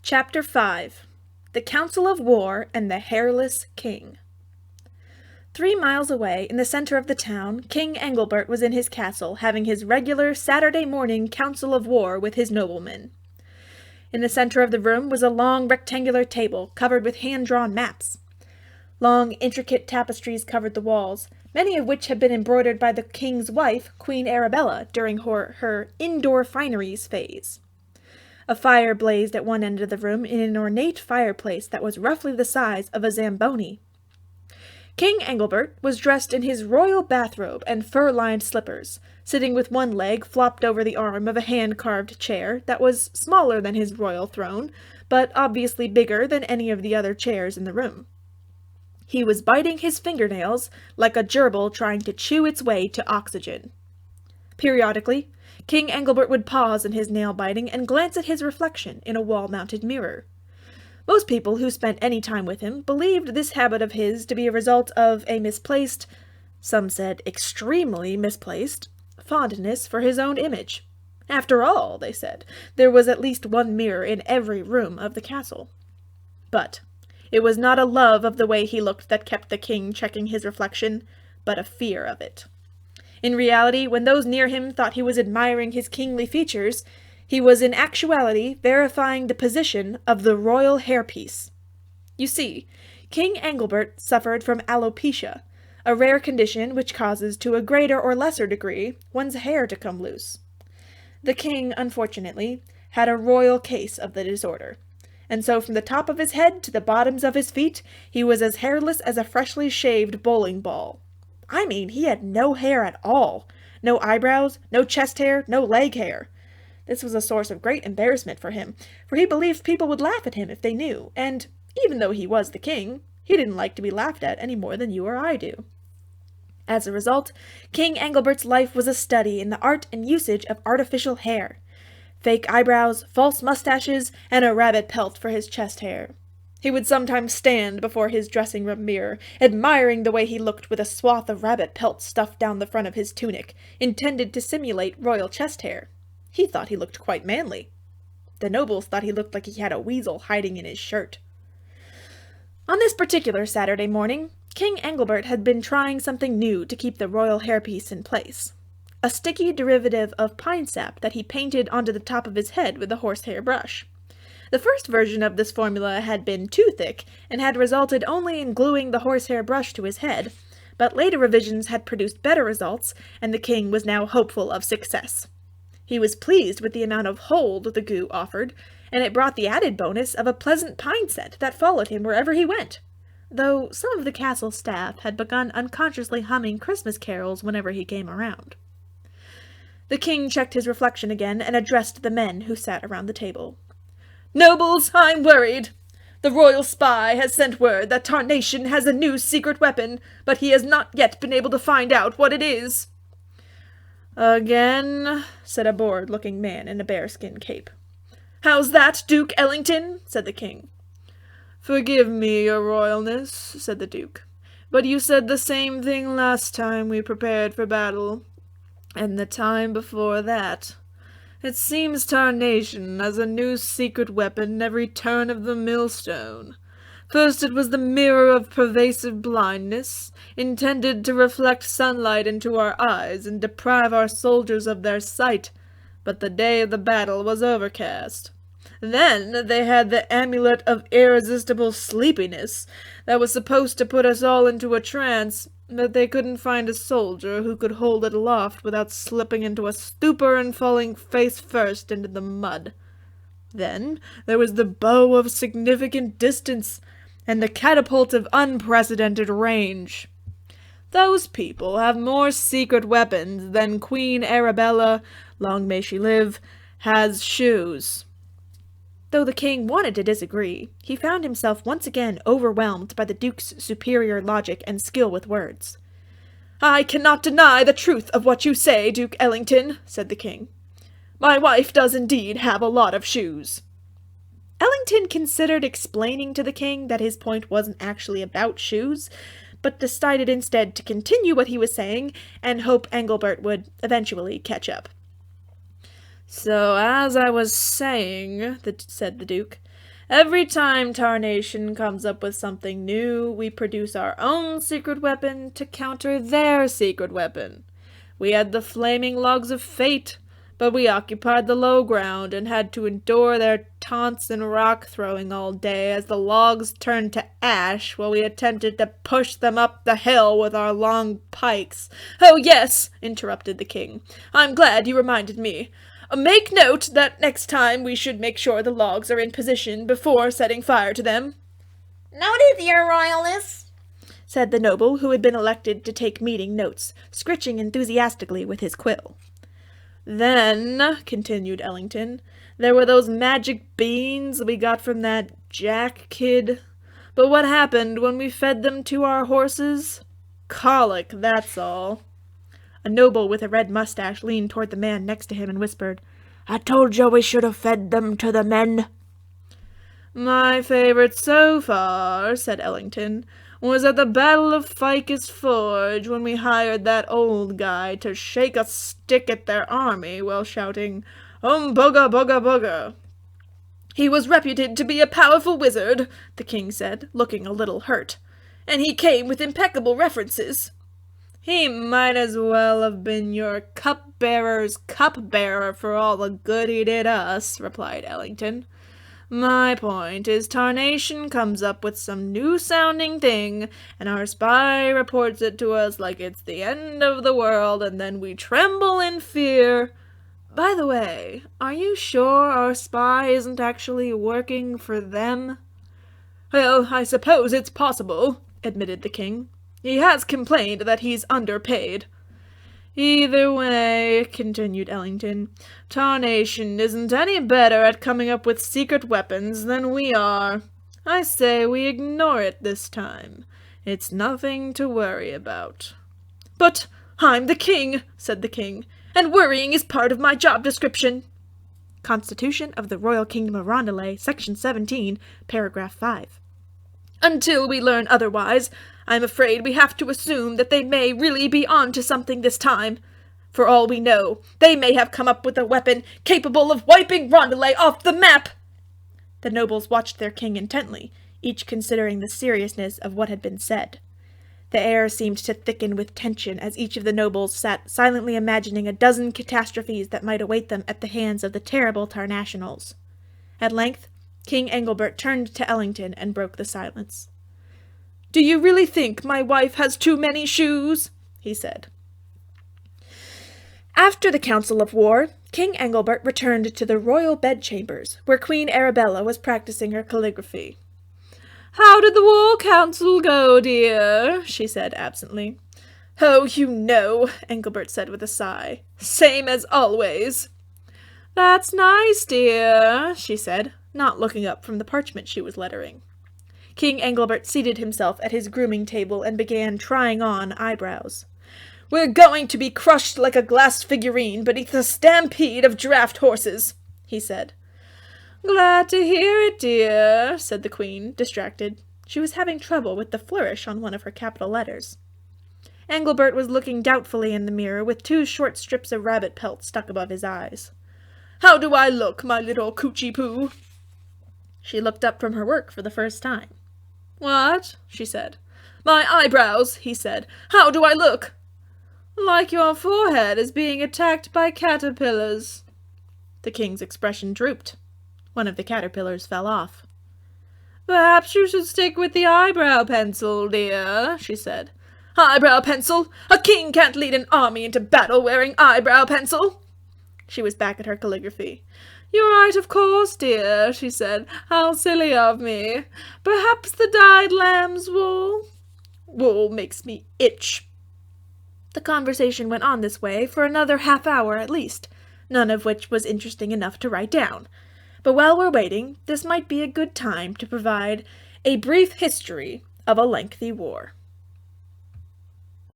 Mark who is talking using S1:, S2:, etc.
S1: Chapter 5 The Council of War and the Hairless King 3 miles away, in the center of the town, King Engelbert was in his castle, having his regular Saturday morning council of war with his noblemen. In the center of the room was a long rectangular table, covered with hand-drawn maps. Long, intricate tapestries covered the walls, many of which had been embroidered by the king's wife, Queen Arabella, during her indoor fineries phase. A fire blazed at one end of the room in an ornate fireplace that was roughly the size of a Zamboni. King Engelbert was dressed in his royal bathrobe and fur-lined slippers, sitting with one leg flopped over the arm of a hand-carved chair that was smaller than his royal throne, but obviously bigger than any of the other chairs in the room. He was biting his fingernails like a gerbil trying to chew its way to oxygen. Periodically, King Engelbert would pause in his nail-biting and glance at his reflection in a wall-mounted mirror. Most people who spent any time with him believed this habit of his to be a result of a misplaced, some said extremely misplaced, fondness for his own image. After all, they said, there was at least one mirror in every room of the castle. But it was not a love of the way he looked that kept the king checking his reflection, but a fear of it. In reality, when those near him thought he was admiring his kingly features, he was in actuality verifying the position of the royal hairpiece. You see, King Engelbert suffered from alopecia, a rare condition which causes, to a greater or lesser degree, one's hair to come loose. The king, unfortunately, had a royal case of the disorder, and so from the top of his head to the bottoms of his feet, he was as hairless as a freshly shaved bowling ball. I mean, he had no hair at all. No eyebrows, no chest hair, no leg hair. This was a source of great embarrassment for him, for he believed people would laugh at him if they knew, and, even though he was the king, he didn't like to be laughed at any more than you or I do. As a result, King Engelbert's life was a study in the art and usage of artificial hair. Fake eyebrows, false mustaches, and a rabbit pelt for his chest hair. He would sometimes stand before his dressing-room mirror, admiring the way he looked with a swath of rabbit pelt stuffed down the front of his tunic, intended to simulate royal chest hair. He thought he looked quite manly. The nobles thought he looked like he had a weasel hiding in his shirt. On this particular Saturday morning, King Engelbert had been trying something new to keep the royal hairpiece in place. A sticky derivative of pine sap that he painted onto the top of his head with a horsehair brush. The first version of this formula had been too thick, and had resulted only in gluing the horsehair brush to his head, but later revisions had produced better results, and the king was now hopeful of success. He was pleased with the amount of hold the goo offered, and it brought the added bonus of a pleasant pine scent that followed him wherever he went, though some of the castle staff had begun unconsciously humming Christmas carols whenever he came around. The king checked his reflection again and addressed the men who sat around the table. "Nobles, I'm worried. The royal spy has sent word that Tarnation has a new secret weapon, but he has not yet been able to find out what it is." "Again?" said a bored-looking man in a bearskin cape. "How's that, Duke Ellington?" said the king. "Forgive me, your royalness," said the duke, "but you said the same thing last time we prepared for battle, and the time before that. It seems Tarnation has a new secret weapon every turn of the millstone. First it was the mirror of pervasive blindness, intended to reflect sunlight into our eyes and deprive our soldiers of their sight, but the day of the battle was overcast. Then they had the amulet of irresistible sleepiness, that was supposed to put us all into a trance, but they couldn't find a soldier who could hold it aloft without slipping into a stupor and falling face first into the mud. Then there was the bow of significant distance, and the catapult of unprecedented range. Those people have more secret weapons than Queen Arabella, long may she live, has shoes." Though the king wanted to disagree, he found himself once again overwhelmed by the duke's superior logic and skill with words. "I cannot deny the truth of what you say, Duke Ellington," said the king. "My wife does indeed have a lot of shoes." Ellington considered explaining to the king that his point wasn't actually about shoes, but decided instead to continue what he was saying and hope Engelbert would eventually catch up. "So, as I was saying," said the duke, Every time Tarnation comes up with something new, we produce our own secret weapon to counter their secret weapon. We had the flaming logs of fate, but we occupied the low ground and had to endure their taunts and rock-throwing all day as the logs turned to ash while we attempted to push them up the hill with our long pikes. "Oh, yes," interrupted the king. "I'm glad you reminded me. Make note that next time we should make sure the logs are in position before setting fire to them."
S2: "Noted, your royalness,"
S1: said the noble who had been elected to take meeting notes, scritching enthusiastically with his quill. "Then," continued Ellington, "there were those magic beans we got from that Jack kid. But what happened when we fed them to our horses? Colic, that's all." A noble with a red mustache leaned toward the man next to him and whispered, "I told you we should have fed them to the men." "My favorite so far," said Ellington, "was at the Battle of Ficus Forge when we hired that old guy to shake a stick at their army while shouting, 'Bugga, bugga, bugga.' He was reputed to be a powerful wizard," the king said, looking a little hurt, "and he came with impeccable references." "He might as well have been your cupbearer's cupbearer for all the good he did us," replied Ellington. "My point is Tarnation comes up with some new-sounding thing, and our spy reports it to us like it's the end of the world, and then we tremble in fear. By the way, are you sure our spy isn't actually working for them?" "Well, I suppose it's possible," admitted the king. "He has complained that he's underpaid." "Either way," continued Ellington, "Tarnation isn't any better at coming up with secret weapons than we are. I say we ignore it this time. It's nothing to worry about." "But I'm the king," said the king, "and worrying is part of my job description." Constitution of the Royal Kingdom of Rondelay, Section 17, Paragraph 5. "Until we learn otherwise, I'm afraid we have to assume that they may really be on to something this time. For all we know, they may have come up with a weapon capable of wiping Rondelay off the map." The nobles watched their king intently, each considering the seriousness of what had been said. The air seemed to thicken with tension as each of the nobles sat silently imagining a dozen catastrophes that might await them at the hands of the terrible Tarnationals. At length, King Engelbert turned to Ellington and broke the silence. "Do you really think my wife has too many shoes?" he said. After the council of war, King Engelbert returned to the royal bedchambers, where Queen Arabella was practicing her calligraphy. "How did the war council go, dear?" she said absently. "Oh, you know," Engelbert said with a sigh. "Same as always." "That's nice, dear," she said, not looking up from the parchment she was lettering. King Engelbert seated himself at his grooming table and began trying on eyebrows. "We're going to be crushed like a glass figurine beneath a stampede of draft horses," he said. "Glad to hear it, dear," said the queen, distracted. She was having trouble with the flourish on one of her capital letters. Engelbert was looking doubtfully in the mirror with 2 short strips of rabbit pelt stuck above his eyes. "How do I look, my little coochie poo?" She looked up from her work for the first time. "What?" she said. "My eyebrows," he said. "How do I look?" "Like your forehead is being attacked by caterpillars." The king's expression drooped. One of the caterpillars fell off. "Perhaps you should stick with the eyebrow pencil, dear," she said. "Eyebrow pencil? A king can't lead an army into battle wearing eyebrow pencil." She was back at her calligraphy. "You're right, of course, dear," she said. "How silly of me. Perhaps the dyed lamb's wool?" "Wool makes me itch." The conversation went on this way for another half-hour at least, none of which was interesting enough to write down. But while we're waiting, this might be a good time to provide a brief history of a lengthy war.